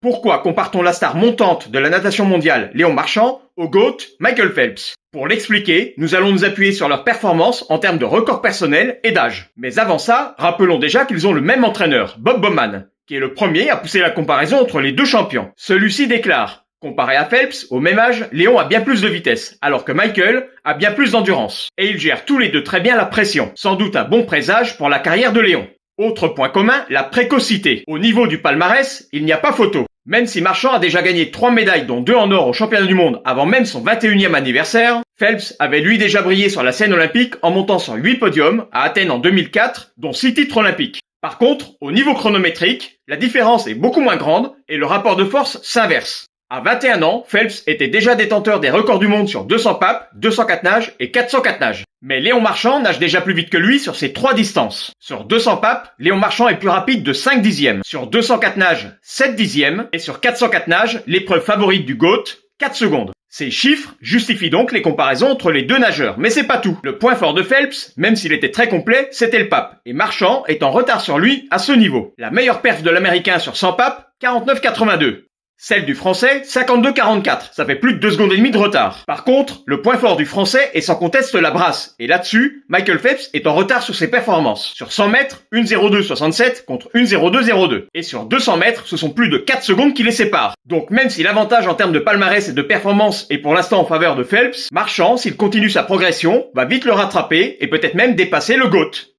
Pourquoi compare-t-on la star montante de la natation mondiale, Léon Marchand, au GOAT, Michael Phelps? Pour l'expliquer, nous allons nous appuyer sur leurs performances en termes de records personnels et d'âge. Mais avant ça, rappelons déjà qu'ils ont le même entraîneur, Bob Bowman, qui est le premier à pousser la comparaison entre les deux champions. Celui-ci déclare: comparé à Phelps, au même âge, Léon a bien plus de vitesse, alors que Michael a bien plus d'endurance. Et ils gèrent tous les deux très bien la pression, sans doute un bon présage pour la carrière de Léon. Autre point commun, la précocité. Au niveau du palmarès, il n'y a pas photo. Même si Marchand a déjà gagné 3 médailles dont 2 en or au championnat du monde avant même son 21e anniversaire, Phelps avait lui déjà brillé sur la scène olympique en montant sur 8 podiums à Athènes en 2004, dont 6 titres olympiques. Par contre, au niveau chronométrique, la différence est beaucoup moins grande et le rapport de force s'inverse. À 21 ans, Phelps était déjà détenteur des records du monde sur 200 papes, 204 nages et 404 nages. Mais Léon Marchand nage déjà plus vite que lui sur ces 3 distances. Sur 200 papes, Léon Marchand est plus rapide de 5 dixièmes. Sur 204 nages, 7 dixièmes. Et sur 404 nages, l'épreuve favorite du GOAT, 4 secondes. Ces chiffres justifient donc les comparaisons entre les deux nageurs, mais c'est pas tout. Le point fort de Phelps, même s'il était très complet, c'était le pape. Et Marchand est en retard sur lui à ce niveau. La meilleure perf de l'américain sur 100 papes, 49,82. Celle du français, 52,44. Ça fait plus de 2 secondes et demie de retard. Par contre, le point fort du français est sans conteste la brasse. Et là-dessus, Michael Phelps est en retard sur ses performances. Sur 100 mètres, 1,02,67 contre 1,02,02. Et sur 200 mètres, ce sont plus de 4 secondes qui les séparent. Donc même si l'avantage en termes de palmarès et de performance est pour l'instant en faveur de Phelps, Marchand, s'il continue sa progression, va vite le rattraper et peut-être même dépasser le GOAT.